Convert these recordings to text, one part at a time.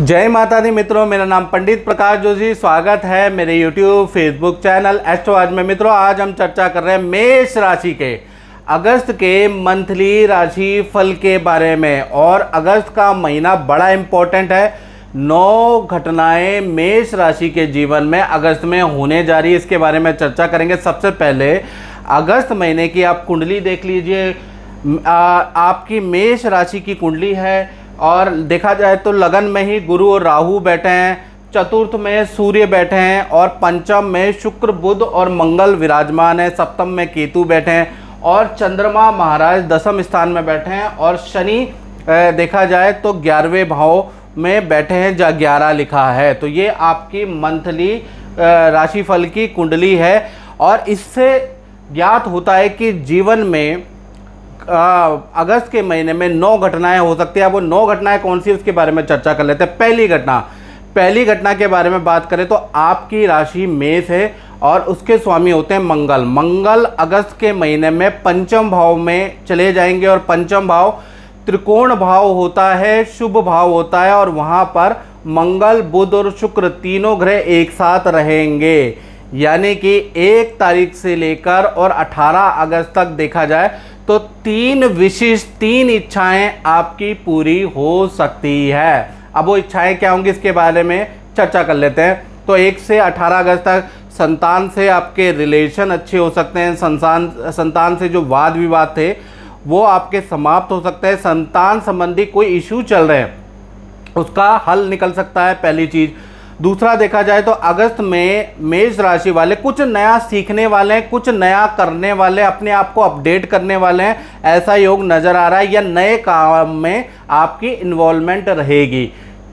जय माता दी मित्रों, मेरा नाम पंडित प्रकाश जोशी। स्वागत है मेरे YouTube फेसबुक चैनल एस्ट्रो आज में। मित्रों, आज हम चर्चा कर रहे हैं मेष राशि के अगस्त के मंथली राशि फल के बारे में। और अगस्त का महीना बड़ा इम्पोर्टेंट है। 9 घटनाएं मेष राशि के जीवन में अगस्त में होने जा रही है, इसके बारे में चर्चा करेंगे। सबसे पहले अगस्त महीने की आप कुंडली देख लीजिए। आपकी मेष राशि की कुंडली है और देखा जाए तो लगन में ही गुरु और राहु बैठे हैं, चतुर्थ में सूर्य बैठे हैं और पंचम में शुक्र बुध और मंगल विराजमान है, सप्तम में केतु बैठे हैं और चंद्रमा महाराज दसम स्थान में बैठे हैं और शनि देखा जाए तो 11वें भाव में बैठे हैं, जहाँ 11 लिखा है। तो ये आपकी मंथली राशिफल की कुंडली है और इससे ज्ञात होता है कि जीवन में अगस्त के महीने में 9 घटनाएं हो सकती है। अब वो 9 घटनाएं कौन सी, उसके बारे में चर्चा कर लेते हैं। पहली घटना के बारे में बात करें तो आपकी राशि मेष है और उसके स्वामी होते हैं मंगल। मंगल अगस्त के महीने में पंचम भाव में चले जाएंगे और पंचम भाव त्रिकोण भाव होता है, शुभ भाव होता है और वहाँ पर मंगल बुध और शुक्र तीनों ग्रह एक साथ रहेंगे। यानी कि 1 तारीख से लेकर और 18 अगस्त तक देखा जाए तो 3 इच्छाएं आपकी पूरी हो सकती है। अब वो इच्छाएं क्या होंगी, इसके बारे में चर्चा कर लेते हैं। तो 1 से 18 अगस्त तक संतान से आपके रिलेशन अच्छे हो सकते हैं। संतान से जो वाद विवाद थे वो आपके समाप्त हो सकते हैं। संतान संबंधी कोई इशू चल रहे हैं उसका हल निकल सकता है, पहली चीज़। दूसरा देखा जाए तो अगस्त में मेष राशि वाले कुछ नया सीखने वाले हैं, कुछ नया करने वाले, अपने आप को अपडेट करने वाले हैं, ऐसा योग नज़र आ रहा है। या नए काम में आपकी इन्वॉल्वमेंट रहेगी।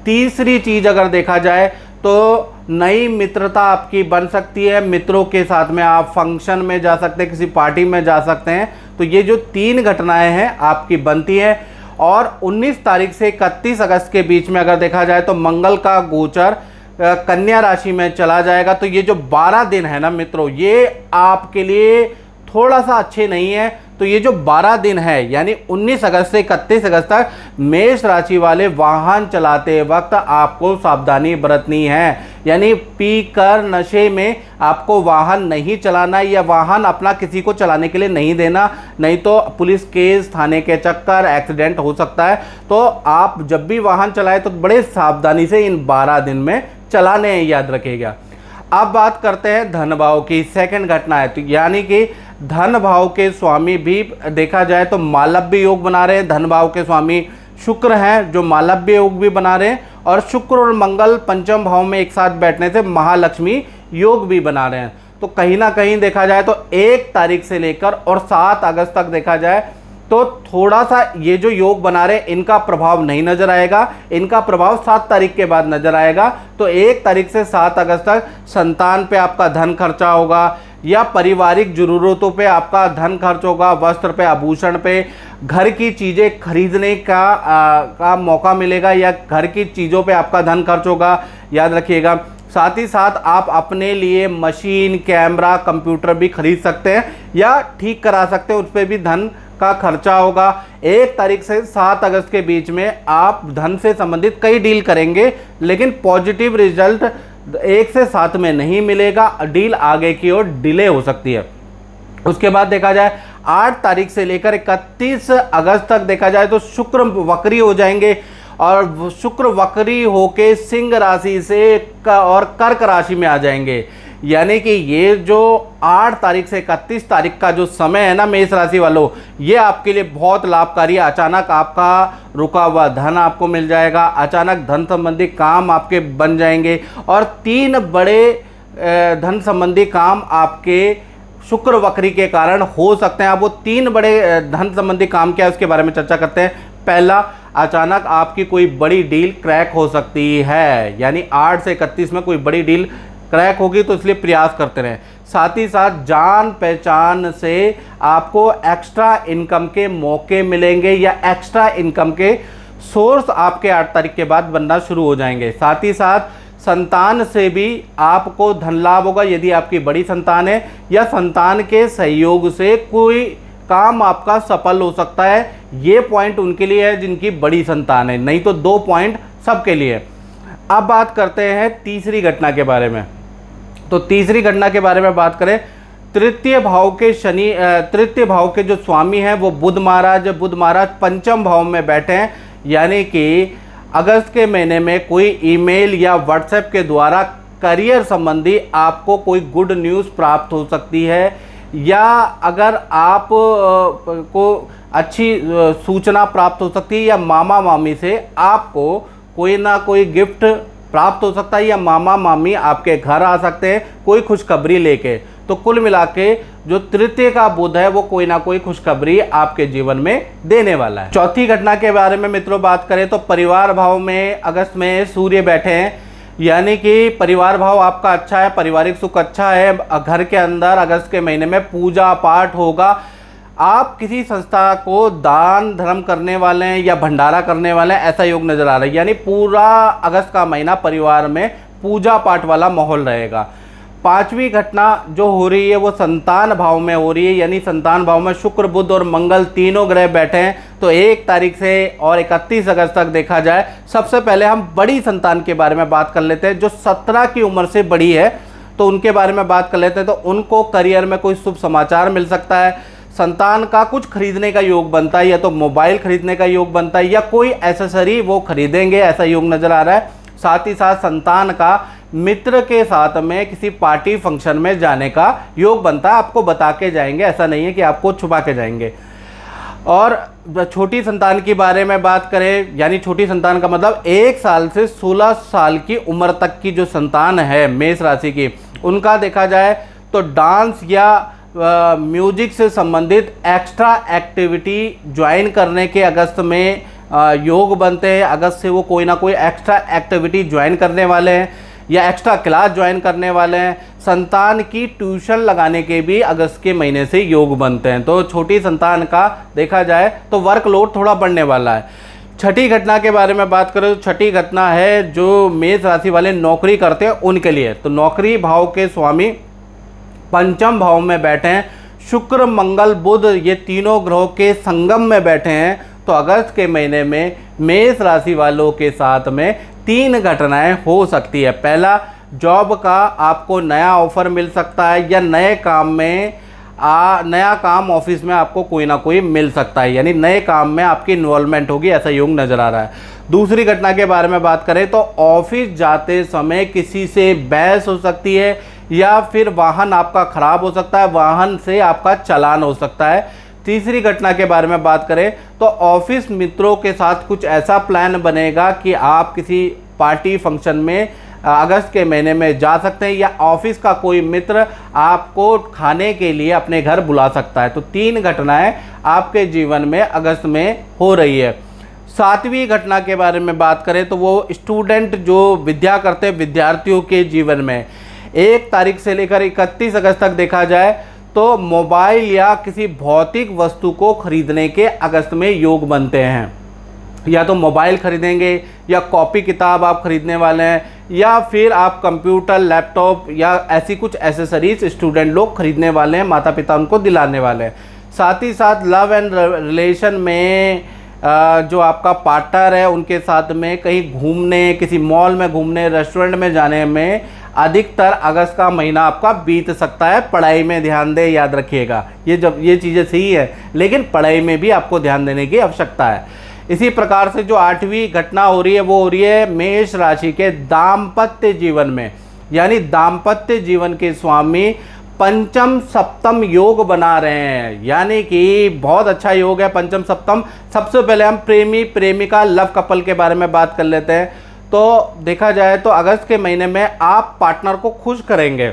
तीसरी चीज़ अगर देखा जाए तो नई मित्रता आपकी बन सकती है। मित्रों के साथ में आप फंक्शन में जा सकते हैं, किसी पार्टी में जा सकते हैं। तो ये जो 3 घटनाएं हैं आपकी बनती है। और 19 तारीख से 31 अगस्त के बीच में अगर देखा जाए तो मंगल का गोचर कन्या राशि में चला जाएगा। तो ये जो 12 दिन है ना मित्रों, ये आपके लिए थोड़ा सा अच्छे नहीं है। तो ये जो 12 दिन है यानी 19 अगस्त से 31 अगस्त तक मेष राशि वाले वाहन चलाते वक्त आपको सावधानी बरतनी है। यानी पी कर नशे में आपको वाहन नहीं चलाना या वाहन अपना किसी को चलाने के लिए नहीं देना, नहीं तो पुलिस केस, थाने के चक्कर, एक्सीडेंट हो सकता है। तो आप जब भी वाहन चलाए तो बड़े सावधानी से इन 12 दिन में चलाने, याद रखिएगा। अब बात करते हैं धन भाव की। सेकंड घटना है तो यानी कि धन भाव के स्वामी भी देखा जाए तो मालव्य योग बना रहे हैं। धन भाव के स्वामी शुक्र हैं जो मालव्य योग भी बना रहे हैं और शुक्र और मंगल पंचम भाव में एक साथ बैठने से महालक्ष्मी योग भी बना रहे हैं। तो कहीं ना कहीं देखा जाए तो 1 तारीख से लेकर और 7 अगस्त तक देखा जाए तो थोड़ा सा ये जो योग बना रहे इनका प्रभाव नहीं नजर आएगा। इनका प्रभाव 7 तारीख के बाद नजर आएगा। तो 1 तारीख से 7 अगस्त तक संतान पे आपका धन खर्चा होगा या पारिवारिक जरूरतों पे आपका धन खर्च होगा, वस्त्र पे, आभूषण पे, घर की चीज़ें खरीदने का मौका मिलेगा या घर की चीज़ों पे आपका धन खर्च होगा, याद रखिएगा। साथ ही साथ आप अपने लिए मशीन, कैमरा, कंप्यूटर भी खरीद सकते हैं या ठीक करा सकते हैं, उस पर भी धन का खर्चा होगा। 1 तारीख से 7 अगस्त के बीच में आप धन से संबंधित कई डील करेंगे, लेकिन पॉजिटिव रिजल्ट 1 से 7 में नहीं मिलेगा। डील आगे की ओर डिले हो सकती है। उसके बाद देखा जाए 8 तारीख से लेकर 31 अगस्त तक देखा जाए तो शुक्र वक्री हो जाएंगे और शुक्र वक्री होके सिंह राशि से और कर्क राशि में आ जाएंगे। यानी कि ये जो 8 तारीख से 31 तारीख का जो समय है ना मेष राशि वालों, ये आपके लिए बहुत लाभकारी है। अचानक आपका रुका हुआ धन आपको मिल जाएगा, अचानक धन संबंधी काम आपके बन जाएंगे और 3 बड़े धन संबंधी काम आपके शुक्र वक्री के कारण हो सकते हैं। अब वो 3 बड़े धन संबंधी काम क्या है उसके बारे में चर्चा करते हैं। पहला, अचानक आपकी कोई बड़ी डील क्रैक हो सकती है। यानी 8 से 31 में कोई बड़ी डील क्रैक होगी, तो इसलिए प्रयास करते रहें। साथ ही साथ जान पहचान से आपको एक्स्ट्रा इनकम के मौके मिलेंगे या एक्स्ट्रा इनकम के सोर्स आपके 8 तारीख के बाद बनना शुरू हो जाएंगे। साथ ही साथ संतान से भी आपको धन लाभ होगा यदि आपकी बड़ी संतान है, या संतान के सहयोग से कोई काम आपका सफल हो सकता है। ये पॉइंट उनके लिए है जिनकी बड़ी संतान है, नहीं तो 2 पॉइंट सबके लिए है। अब बात करते हैं तीसरी घटना के बारे में। तो तीसरी घटना के बारे में बात करें, तृतीय भाव के जो स्वामी हैं वो बुध महाराज पंचम भाव में बैठे हैं, यानी कि अगस्त के महीने में कोई ईमेल या व्हाट्सएप के द्वारा करियर संबंधी आपको कोई गुड न्यूज़ प्राप्त हो सकती है, या अगर आप को अच्छी सूचना प्राप्त हो सकती है, या मामा मामी से आपको कोई ना कोई गिफ्ट प्राप्त हो सकता है, या मामा मामी आपके घर आ सकते हैं कोई खुशखबरी लेके। तो कुल मिला के जो तृतीय का बुध है वो कोई ना कोई खुशखबरी आपके जीवन में देने वाला है। चौथी घटना के बारे में मित्रों बात करें तो परिवार भाव में अगस्त में सूर्य बैठे हैं, यानी कि परिवार भाव आपका अच्छा है, पारिवारिक सुख अच्छा है। घर के अंदर अगस्त के महीने में पूजा पाठ होगा, आप किसी संस्था को दान धर्म करने वाले हैं या भंडारा करने वाले हैं, ऐसा योग नजर आ रहा है। यानी पूरा अगस्त का महीना परिवार में पूजा पाठ वाला माहौल रहेगा। पांचवी घटना जो हो रही है वो संतान भाव में हो रही है, यानी संतान भाव में शुक्र बुध और मंगल तीनों ग्रह बैठे हैं। तो 1 तारीख से और 31 अगस्त तक देखा जाए, सबसे पहले हम बड़ी संतान के बारे में बात कर लेते हैं। जो 17 की उम्र से बड़ी है तो उनके बारे में बात कर लेते हैं। तो उनको करियर में कोई शुभ समाचार मिल सकता है, संतान का कुछ खरीदने का योग बनता है, या तो मोबाइल खरीदने का योग बनता है, या कोई एसेसरी वो खरीदेंगे, ऐसा योग नज़र आ रहा है। साथ ही साथ संतान का मित्र के साथ में किसी पार्टी फंक्शन में जाने का योग बनता है, आपको बता के जाएंगे, ऐसा नहीं है कि आपको छुपा के जाएंगे। और छोटी संतान के बारे में बात करें, यानी छोटी संतान का मतलब 1 साल से 16 साल की उम्र तक की जो संतान है मेष राशि की, उनका देखा जाए तो डांस या म्यूजिक से संबंधित एक्स्ट्रा एक्टिविटी ज्वाइन करने के अगस्त में योग बनते हैं। अगस्त से वो कोई ना कोई एक्स्ट्रा एक्टिविटी ज्वाइन करने वाले हैं या एक्स्ट्रा क्लास ज्वाइन करने वाले हैं। संतान की ट्यूशन लगाने के भी अगस्त के महीने से योग बनते हैं। तो छोटी संतान का देखा जाए तो वर्कलोड थोड़ा बढ़ने वाला है। छठी घटना के बारे में बात करें तो छठी घटना है जो मेष राशि वाले नौकरी करते हैं उनके लिए। तो नौकरी भाव के स्वामी पंचम भाव में बैठे हैं, शुक्र मंगल बुध ये तीनों ग्रहों के संगम में बैठे हैं। तो अगस्त के महीने में मेष राशि वालों के साथ में 3 घटनाएं हो सकती है। पहला, जॉब का आपको नया ऑफर मिल सकता है, या नए काम में नया काम ऑफिस में आपको कोई ना कोई मिल सकता है, यानी नए काम में आपकी इन्वॉल्वमेंट होगी, ऐसा योग नज़र आ रहा है। दूसरी घटना के बारे में बात करें तो ऑफिस जाते समय किसी से बहस हो सकती है, या फिर वाहन आपका खराब हो सकता है, वाहन से आपका चालान हो सकता है। तीसरी घटना के बारे में बात करें तो ऑफिस मित्रों के साथ कुछ ऐसा प्लान बनेगा कि आप किसी पार्टी फंक्शन में अगस्त के महीने में जा सकते हैं, या ऑफिस का कोई मित्र आपको खाने के लिए अपने घर बुला सकता है। तो 3 घटनाएं आपके जीवन में अगस्त में हो रही है। 7वीं घटना के बारे में बात करें तो वो स्टूडेंट जो विद्या करते हैं विद्यार्थियों के जीवन में 1 तारीख से लेकर 31 अगस्त तक देखा जाए तो मोबाइल या किसी भौतिक वस्तु को खरीदने के अगस्त में योग बनते हैं। या तो मोबाइल खरीदेंगे, या कॉपी किताब आप खरीदने वाले हैं, या फिर आप कंप्यूटर लैपटॉप या ऐसी कुछ एसेसरीज स्टूडेंट लोग खरीदने वाले हैं, माता पिता उनको दिलाने वाले हैं। साथ ही साथ लव एंड रिलेशन में जो आपका पार्टनर है उनके साथ में कहीं घूमने, किसी मॉल में घूमने, रेस्टोरेंट में जाने में अधिकतर अगस्त का महीना आपका बीत सकता है। पढ़ाई में ध्यान दें, याद रखिएगा, ये चीज़ें सही है, लेकिन पढ़ाई में भी आपको ध्यान देने की आवश्यकता है। इसी प्रकार से जो 8वीं घटना हो रही है वो हो रही है मेष राशि के दाम्पत्य जीवन में, यानी दाम्पत्य जीवन के स्वामी पंचम सप्तम योग बना रहे हैं, यानी कि बहुत अच्छा योग है पंचम सप्तम। सबसे पहले हम प्रेमी प्रेमिका लव कपल के बारे में बात कर लेते हैं। तो देखा जाए तो अगस्त के महीने में आप पार्टनर को खुश करेंगे।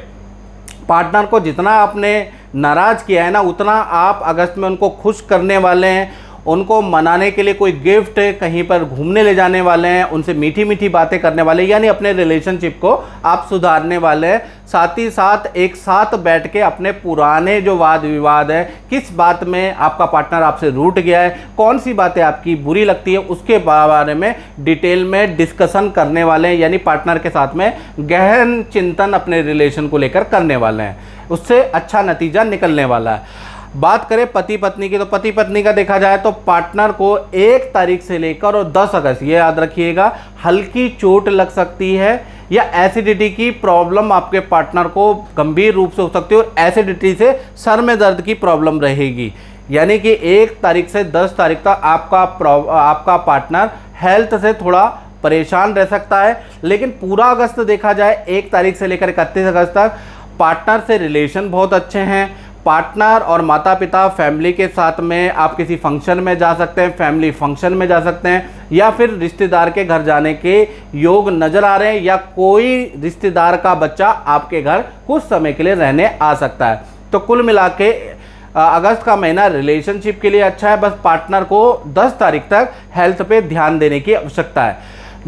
पार्टनर को जितना आपने नाराज़ किया है ना, उतना आप अगस्त में उनको खुश करने वाले हैं। उनको मनाने के लिए कोई गिफ्ट, कहीं पर घूमने ले जाने वाले हैं, उनसे मीठी मीठी बातें करने वाले हैं, यानी अपने रिलेशनशिप को आप सुधारने वाले हैं। साथ ही साथ एक साथ बैठ के अपने पुराने जो वाद विवाद है, किस बात में आपका पार्टनर आपसे रूठ गया है, कौन सी बातें आपकी बुरी लगती है, उसके बारे में डिटेल में डिस्कशन करने वाले हैं, यानी पार्टनर के साथ में गहन चिंतन अपने रिलेशन को लेकर करने वाले हैं। उससे अच्छा नतीजा निकलने वाला है। बात करें पति पत्नी की, तो पति पत्नी का देखा जाए तो पार्टनर को 1 तारीख से लेकर और 10 अगस्त, ये याद रखिएगा, हल्की चोट लग सकती है या एसिडिटी की प्रॉब्लम आपके पार्टनर को गंभीर रूप से हो सकती है और एसिडिटी से सर में दर्द की प्रॉब्लम रहेगी। यानी कि 1 तारीख से 10 तारीख तक आपका पार्टनर हेल्थ से थोड़ा परेशान रह सकता है। लेकिन पूरा अगस्त देखा जाए 1 तारीख से लेकर 31 अगस्त तक पार्टनर से रिलेशन बहुत अच्छे हैं। पार्टनर और माता पिता फैमिली के साथ में आप किसी फंक्शन में जा सकते हैं, फैमिली फंक्शन में जा सकते हैं, या फिर रिश्तेदार के घर जाने के योग नज़र आ रहे हैं, या कोई रिश्तेदार का बच्चा आपके घर कुछ समय के लिए रहने आ सकता है। तो कुल मिला के अगस्त का महीना रिलेशनशिप के लिए अच्छा है। बस पार्टनर को 10 तारीख तक हेल्थ पे ध्यान देने की आवश्यकता है।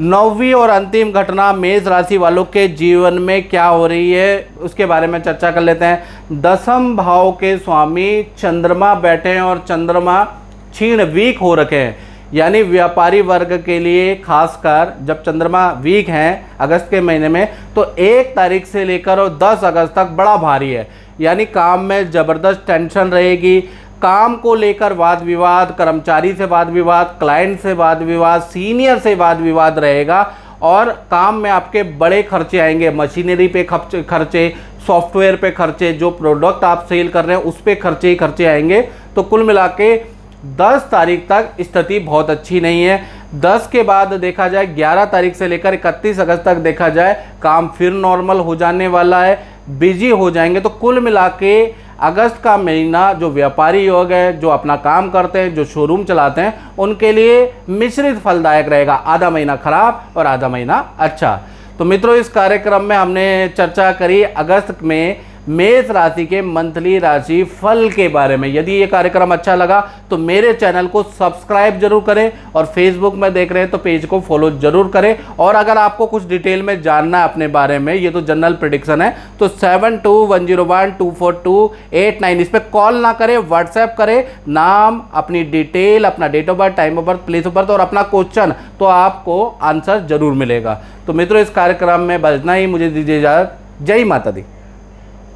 9वीं और अंतिम घटना मेष राशि वालों के जीवन में क्या हो रही है उसके बारे में चर्चा कर लेते हैं। 10वें भाव के स्वामी चंद्रमा बैठे हैं और चंद्रमा क्षीण वीक हो रखे हैं। यानी व्यापारी वर्ग के लिए खासकर जब चंद्रमा वीक हैं अगस्त के महीने में, तो 1 तारीख से लेकर और 10 अगस्त तक बड़ा भारी है। यानी काम में ज़बरदस्त टेंशन रहेगी, काम को लेकर वाद विवाद, कर्मचारी से वाद विवाद, क्लाइंट से वाद विवाद, सीनियर से वाद विवाद रहेगा और काम में आपके बड़े खर्चे आएंगे। मशीनरी पे खर्चे, सॉफ्टवेयर पे खर्चे, जो प्रोडक्ट आप सेल कर रहे हैं उस पे खर्चे ही खर्चे आएंगे। तो कुल मिला के 10 तारीख तक स्थिति बहुत अच्छी नहीं है। 10 के बाद देखा जाए 11 तारीख से लेकर 31 अगस्त तक देखा जाए काम फिर नॉर्मल हो जाने वाला है, बिजी हो जाएंगे। तो कुल मिला के अगस्त का महीना जो व्यापारी योग है, जो अपना काम करते हैं, जो शोरूम चलाते हैं, उनके लिए मिश्रित फलदायक रहेगा। आधा महीना खराब और आधा महीना अच्छा। तो मित्रों, इस कार्यक्रम में हमने चर्चा करी अगस्त में मेष राशि के मंथली राशि फल के बारे में। यदि ये कार्यक्रम अच्छा लगा तो मेरे चैनल को सब्सक्राइब जरूर करें और फेसबुक में देख रहे हैं तो पेज को फॉलो जरूर करें। और अगर आपको कुछ डिटेल में जानना है अपने बारे में, ये तो जनरल प्रेडिक्शन है, तो 7210124289 इस पर कॉल ना करें, व्हाट्सएप करें, नाम, अपनी डिटेल, अपना date of birth, time of birth, place of birth और अपना क्वेश्चन, तो आपको आंसर जरूर मिलेगा। तो मित्रों, इस कार्यक्रम में बस इतना ही। मुझे दीजिए इजाजत। जय माता दी।